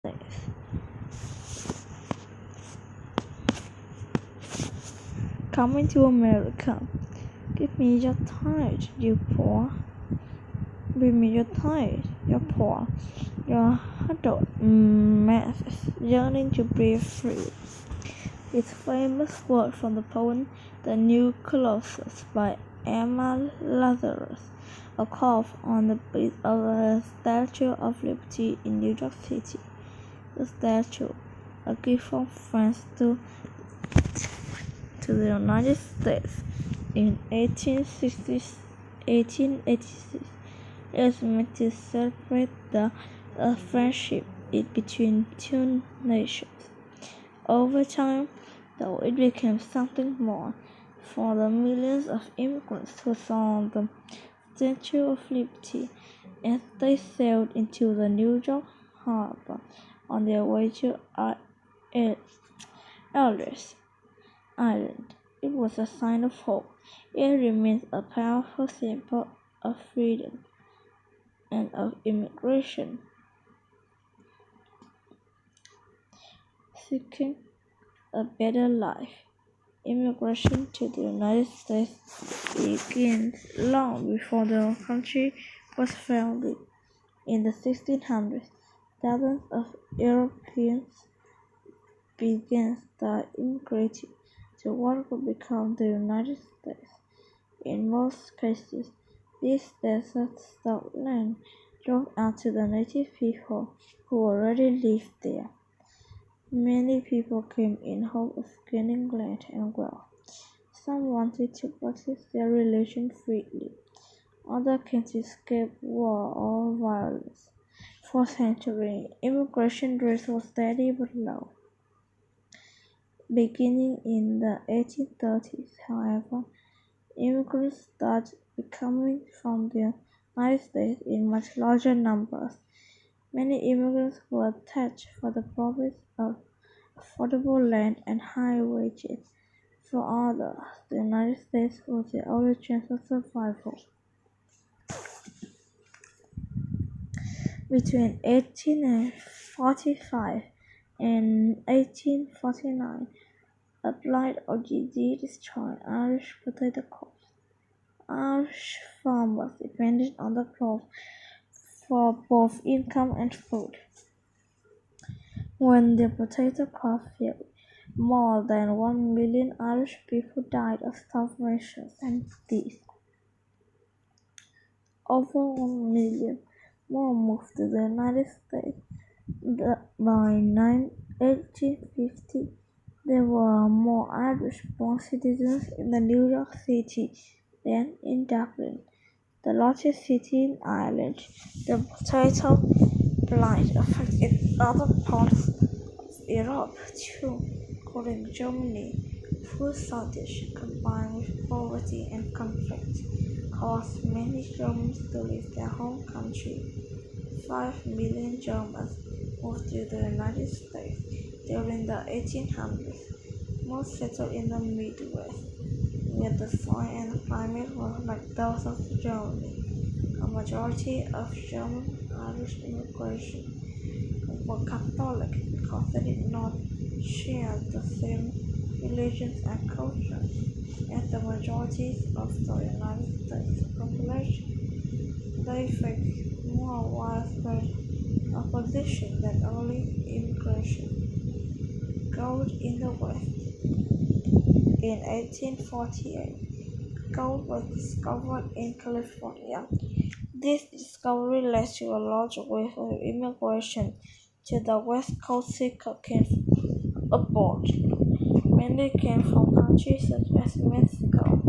States. Coming to America. Give me your tithe, you poor. Give me your tithe, you poor. Your huddled masses yearning to breathe free. It's famous word from the poem The New Colossus by Emma Lazarus, a carved on the base of the Statue of Liberty in New York City. The statue, a gift from France to the United States in 1886, is meant to celebrate the friendship between two nations. Over time, though, it became something more. For the millions of immigrants who saw the Statue of Liberty as they sailed into the New York harbor on their way to Ellis Island, it was a sign of hope. It remains a powerful symbol of freedom and of immigration seeking a better life. Immigration to the United States begins long before the country was founded. In the 1600s, thousands of Europeans began immigrating to what would become the United States. In most cases, this desert land belonged out to the native people who already lived there. Many people came in hope of gaining land and wealth. Some wanted to practice their religion freely. Others came to escape war or violence. For centuries, immigration rates were steady but low. Beginning in the 1830s, however, immigrants started coming from the United States in much larger numbers. Many immigrants were attached for the promise of affordable land and high wages. For others, the United States was their only chance of survival. Between 1845 and 1849, a blight or disease destroyed Irish potato crops. Irish farmers depended on the crop for both income and food. When the potato crop failed, more than 1 million Irish people died of starvation and disease. Over 1 million more moved to the United States. By 1850, there were more Irish-born citizens in New York City than in Dublin, the largest city in Ireland. The potato blight affected other parts of Europe too, including Germany. Food shortage combined with poverty and conflict caused many Germans to leave their home country. 5 million Germans moved to the United States during the 1800s. Most settled in the Midwest, where the soil and climate were like those of Germany. A majority of German-Irish immigration were Catholic because they did not share the same religions and cultures as the majority of the United States population. They faced more widespread opposition than early immigration. Gold in the West. In 1848, gold was discovered in California. This discovery led to a large wave of immigration to the West Coast seeking abroad. Many came from countries such as Mexico,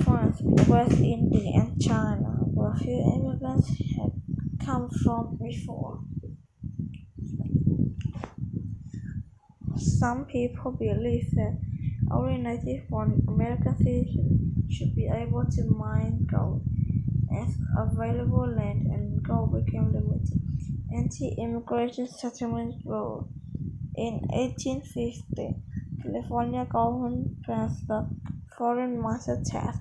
France, West Indies, and China, where few immigrants had come from before. Some people believe that only native-born American citizens should be able to mine gold. As available land and gold became limited, anti-immigration settlements grew. In 1850, California government passed the Foreign Master Tax,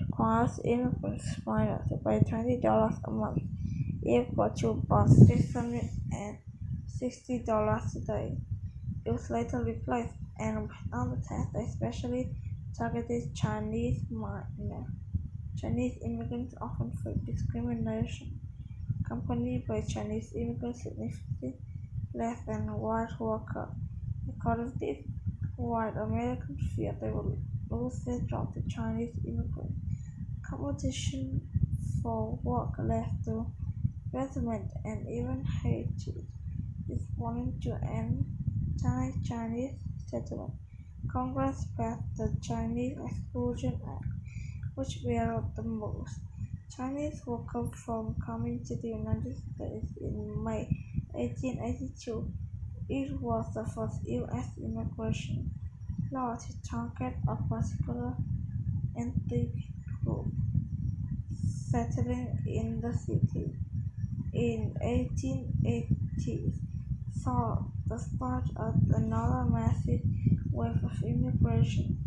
requires immigrants minors to pay $20 a month, equal to about $600 $60 today. It was later replaced, and on the test, they especially targeted Chinese immigrants often face discrimination, accompanied by Chinese immigrants significantly less than white workers. Because of this, white Americans feared they would lose their job to Chinese immigrants. Competition for work led to resentment and even hatred. Responding to anti-Chinese sentiment, Congress passed the Chinese Exclusion Act, which barred the most Chinese workers from coming to the United States in May 1882. It was the first U.S. immigration law to target a particular ethnic group settling in the city. In 1880s saw the start of another massive wave of immigration,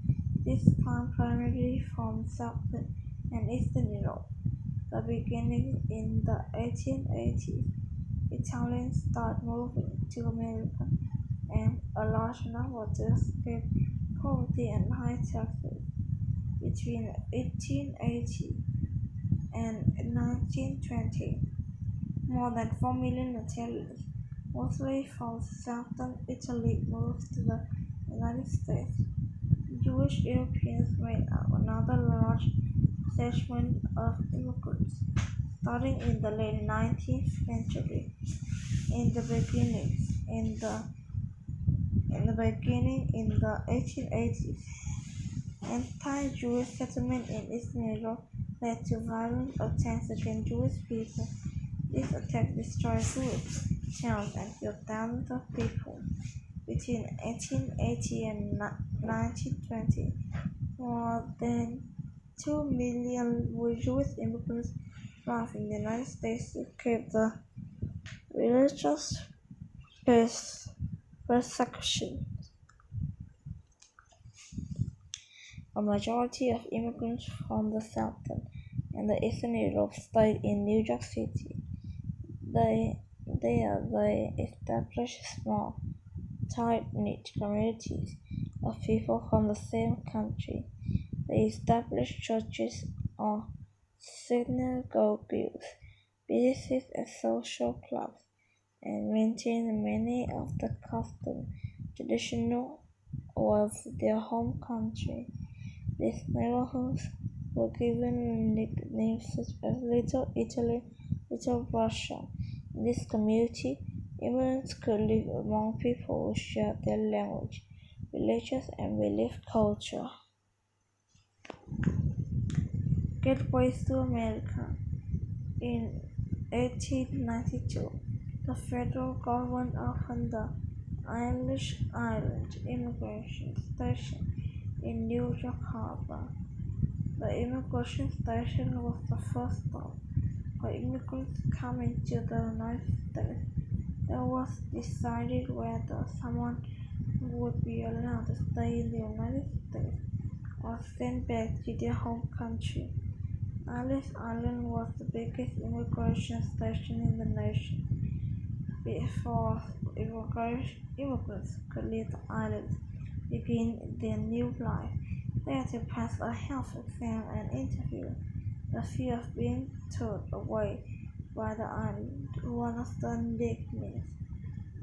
this time primarily from Southern and Eastern Europe. The beginning in the 1880s, Italians started moving to America, and a large number to escape poverty and high taxes. Between 1880 and 1920, more than 4 million Italians, mostly from southern Italy, moved to the United States. Jewish Europeans made up another large segment of immigrants, starting in the late 19th century. In the beginning in the 1880s, anti-Jewish settlement in Eastern Europe led to violent attacks against Jewish people. These attacks destroyed villages, towns, and killed thousands of people. Between 1880 and 1920, more than 2 million Jewish immigrants arrived in the United States to escape the religious persecution. A majority of immigrants from the Southern and the Eastern Europe stayed in New York City. There they established small, tight-knit communities of people from the same country. They established churches or synagogues, businesses and social clubs, and maintained many of the customs traditional of their home country. These neighborhoods were given nicknames such as Little Italy, Little Russia. In this community, immigrants could live among people who shared their language, religious and belief culture. Gateways to America. In 1892, the federal government opened the Irish Island Immigration Station in New York Harbor. The immigration station was the first stop for immigrants coming to the United States. It was decided whether someone would be allowed to stay in the United States or sent back to their home country. Ellis Island was the biggest immigration station in the nation. Before immigrants could leave the island, begin their new life, they had to pass a health exam and interview. The fear of being towed away by the island, one of the nicknames,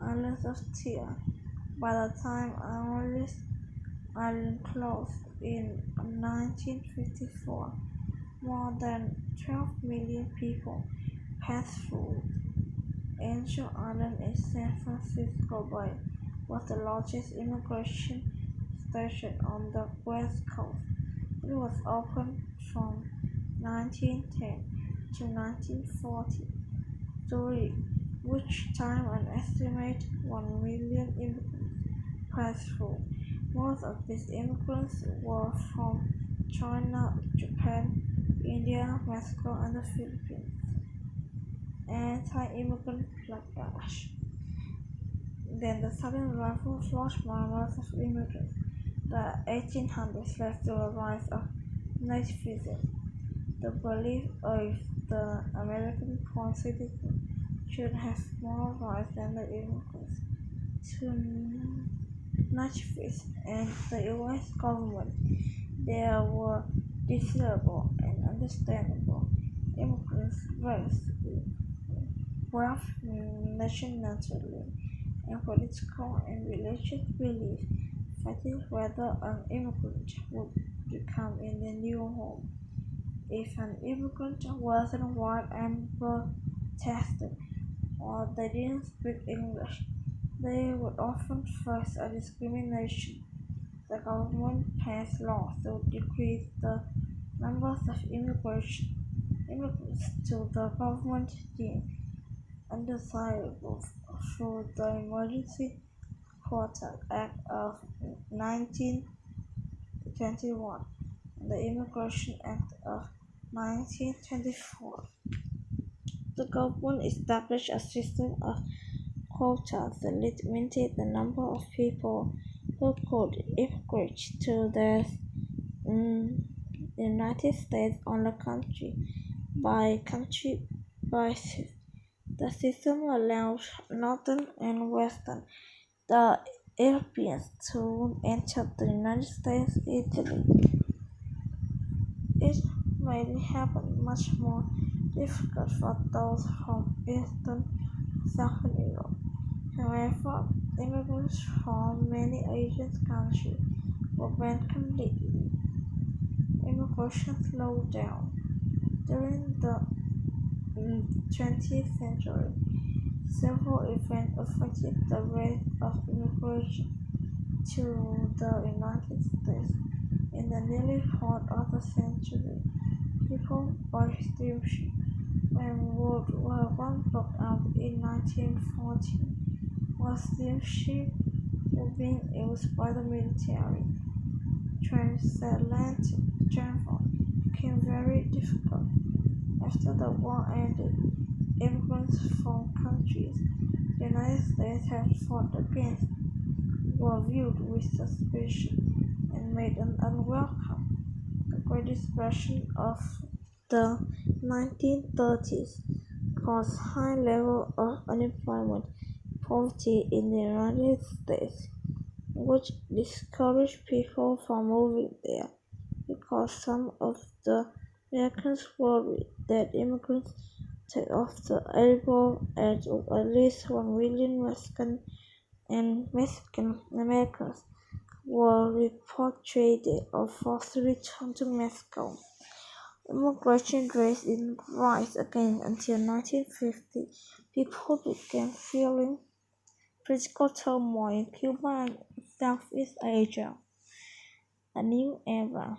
Islands of Tear. By the time Ellis Island closed in 1954, more than 12 million people passed through. Angel Island in San Francisco Bay was the largest immigration station on the West Coast. It was open from 1910 to 1940, during which time an estimated 1 million immigrants passed through. Most of these immigrants were from China, Japan, India, Mexico, and the Philippines. Anti-immigrant backlash. Then the sudden arrival of large numbers of immigrants. The 1800s led to a rise of nativism, the belief of the American born citizen should have more rights than the immigrants to Nashville and the U.S. government. There were desirable and understandable immigrants raised wealth nationally and political and religious beliefs fighting whether an immigrant would become in the new home. If an immigrant wasn't white and protested or they didn't speak English, they would often face a discrimination. The government passed laws to decrease the numbers of immigrants to the government deemed undesirable through the Emergency Quota Act of 1921 and the Immigration Act of 1924. The government established a system of quotas that limited the number of people who could immigrate to the United States on a country basis. The system allowed Northern and Western the Europeans to enter the United States easily. It made it happen much more difficult for those from Eastern Southern Europe. However, immigrants from many Asian countries were banned completely. Immigration slowed down. During the 20th century, several events affected the rate of immigration to the United States. In the nearly fourth of the century, people by steamship when World War I broke out in 1914, while steamships were being used by the military. Transatlantic travel became very difficult. After the war ended, immigrants from countries the United States had fought against were viewed with suspicion and made unwelcome. The Great Depression of the 1930s caused high levels of unemployment and poverty in the United States, which discouraged people from moving there because some of the Americans worried that immigrants take off the labor at least 1 million Mexican Americans were repatriated or forced to return to Mexico. Immigration rates didn't rise again until 1950. People began feeling political turmoil in Cuba and Southeast Asia. A new era.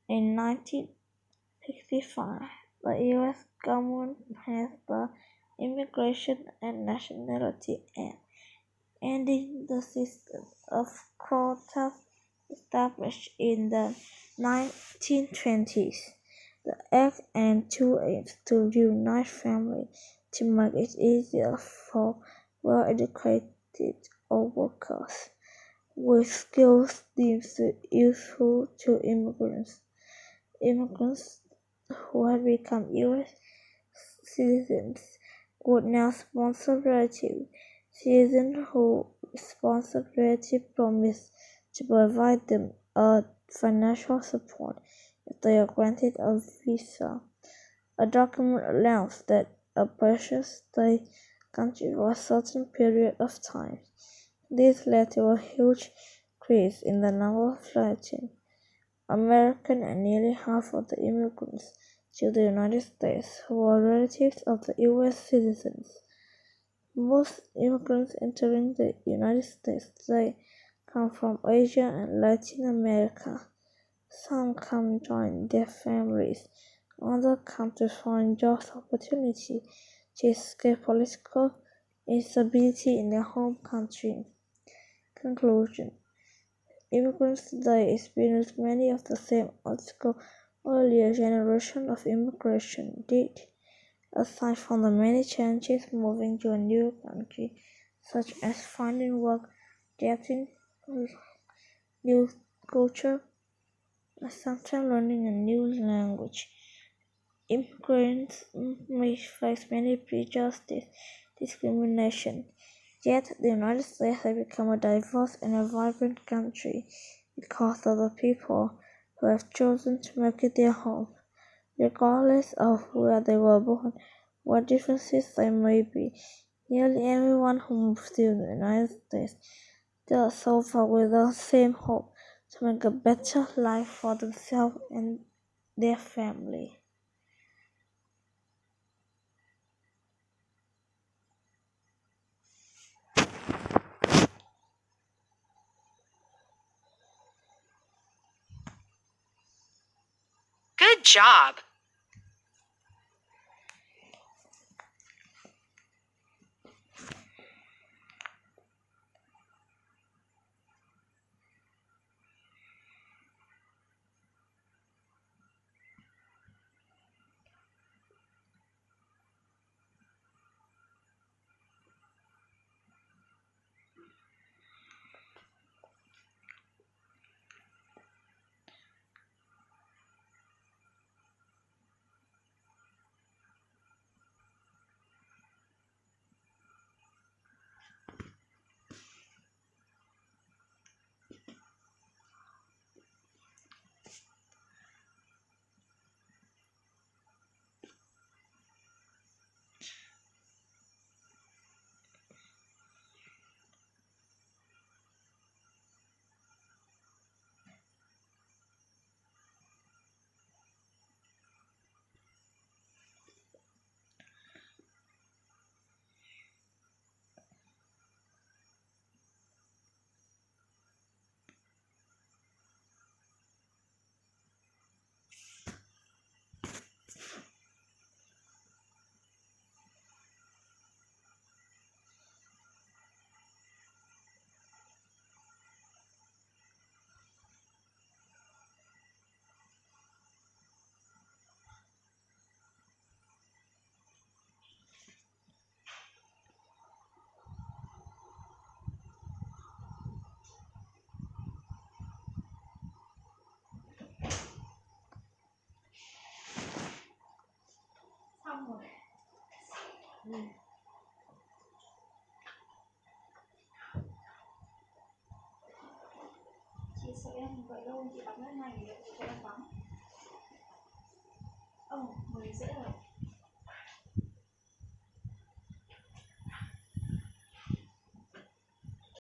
In 1965, the U.S. government passed the Immigration and Nationality Act, ending the system of quotas established in the 1920s. The Act had two aims: to reunite families, to make it easier for well-educated workers with skills deemed useful to immigrants. Immigrants who had become U.S. citizens would now sponsor relatives. Citizens who sponsored relatives promised to provide them financial support if they are granted a visa. A document allows that a person stay country for a certain period of time. This led to a huge increase in the number of Latin American and nearly half of the immigrants to the United States who were relatives of the U.S. citizens. Most immigrants entering the United States today come from Asia and Latin America. Some come join their families, others come to find job opportunity to escape political instability in their home country. Conclusion: immigrants today experience many of the same obstacles earlier generations of immigration did. Aside from the many challenges moving to a new country, such as finding work, adapting new culture, and sometimes learning a new language, Immigrants may face many prejudices, discrimination. Yet, the United States has become a diverse and a vibrant country because of the people who have chosen to make it their home, regardless of where they were born, what differences there may be. Nearly everyone who moves to the United States does so far with the same hope to make a better life for themselves and their family. Good job! Xong rồi. Chị sợ em vậy đâu, chị bấm cái này để cho em bấm. 10 rưỡi rồi.